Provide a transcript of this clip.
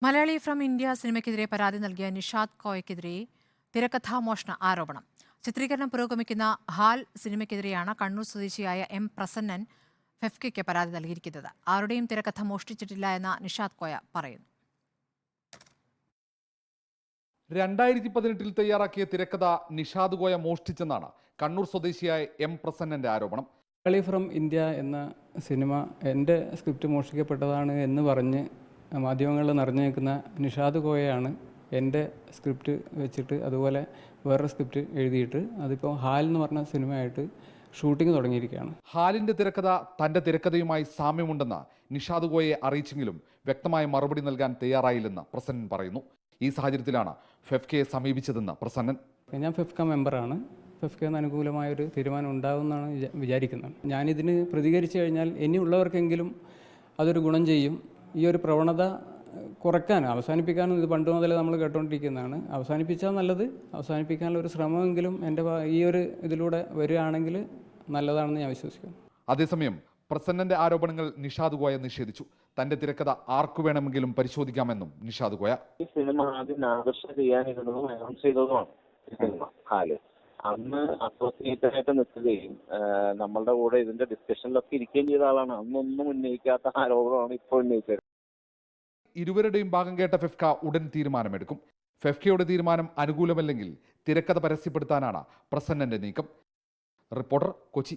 Malayali from India സിനിമയ്ക്കെതിരെ പരാതി നൽകിയ നിഷാദ് കോയക്കെതിരെ തിരക്കഥാമോഷണ ആരോപണം. ചിത്രീകരണം പുരോഗമിക്കുന്ന ഹാൽ സിനിമയ്ക്കെതിരെയാണ് കണ്ണൂർ സ്വദേശിയായ എം പ്രസന്നൻ ഫെഫ്കയ്ക്ക് പരാതി നൽകിയിരിക്കുന്നത്. ആരുടെയും തിരക്കഥ മോഷ്ടിച്ചിട്ടില്ല എന്ന് നിഷാദ് കോയ പറയുന്നു. 2018-ൽ തയ്യാറാക്കിയ തിരക്കഥ നിഷാദ് കോയ മോഷ്ടിച്ചെന്നാണ് കണ്ണൂർ സ്വദേശിയായ എം പ്രസന്നന്റെ ആരോപണം. മലയാളി ഫ്രം ഇന്ത്യ എന്ന സിനിമ എൻ്റെ സ്ക്രിപ്റ്റ് മോഷ്ടിക്കപ്പെട്ടതാണ് എന്ന് പറഞ്ഞ് മാധ്യമങ്ങളിൽ നിറഞ്ഞു നിൽക്കുന്ന നിഷാദ് കോയയാണ് എൻ്റെ സ്ക്രിപ്റ്റ് വെച്ചിട്ട് അതുപോലെ വേറൊരു സ്ക്രിപ്റ്റ് എഴുതിയിട്ട് അതിപ്പോൾ ഹാൽ എന്ന് പറഞ്ഞ സിനിമയായിട്ട് ഷൂട്ടിംഗ് തുടങ്ങിയിരിക്കുകയാണ്. ഹാലിന്റെ തിരക്കഥ തന്റെ തിരക്കഥയുമായി സാമ്യമുണ്ടെന്ന് നിഷാദ് കോയയെ അറിയിച്ചെങ്കിലും വ്യക്തമായ മറുപടി നൽകാൻ തയ്യാറായില്ലെന്ന് പ്രസന്നൻ പറയുന്നു. ഈ സാഹചര്യത്തിലാണ് ഫെഫ്കയെ സമീപിച്ചതെന്ന് പ്രസന്നൻ. ഞാൻ ഫെഫ്ക മെമ്പറാണ്. ഫെഫ്കന്ന് അനുകൂലമായൊരു തീരുമാനം ഉണ്ടാകുമെന്നാണ് വിചാരിക്കുന്നത്. ഞാനിതിന് പ്രതികരിച്ചു കഴിഞ്ഞാൽ ഇനിയുള്ളവർക്കെങ്കിലും അതൊരു ഗുണം ചെയ്യും. ഈ ഒരു പ്രവണത കുറയ്ക്കാനും അവസാനിപ്പിക്കാനും ഇത് പണ്ട് മുതലേ നമ്മൾ കേട്ടുകൊണ്ടിരിക്കുന്നതാണ്. അവസാനിപ്പിച്ചാൽ നല്ലത്. അവസാനിപ്പിക്കാനുള്ള ഒരു ശ്രമമെങ്കിലും ഈ ഒരു ഇതിലൂടെ വരികയാണെങ്കിൽ നല്ലതാണെന്ന് ഞാൻ വിശ്വസിക്കുന്നു. അതേസമയം പ്രസന്നന്റെ ആരോപണങ്ങൾ നിഷാദ് കോയ നിഷേധിച്ചു. തന്റെ തിരക്കഥ ആർക്കു വേണമെങ്കിലും പരിശോധിക്കാമെന്നും നിഷാദ് കോയ. ഈ സിനിമ ആദ്യം ആകർഷണം ചെയ്യാനിരുന്നതും അനൗൺസ് ചെയ്തതുമാണ് ഈ സിനിമ ഹാല്. അന്ന് അസോസിയേറ്റ് ആയിട്ട് നിൽക്കുകയും നമ്മളുടെ കൂടെ ഇതിന്റെ ഡിസ്കഷനിലൊക്കെ ഇരിക്കുകയും ചെയ്ത ആളാണ്. അന്നൊന്നും ഉന്നയിക്കാത്ത ആരോപണമാണ് ഇപ്പോൾ ഉന്നയിച്ചത്. ഇരുവരുടെയും ഭാഗം കേട്ട ഫെഫ്ക ഉടൻ തീരുമാനമെടുക്കും. ഫെഫ്കയുടെ തീരുമാനം അനുകൂലമല്ലെങ്കിൽ തിരക്കഥ പരസ്യപ്പെടുത്താനാണ് പ്രസന്നന്റെ നീക്കം. റിപ്പോർട്ടർ, കൊച്ചി.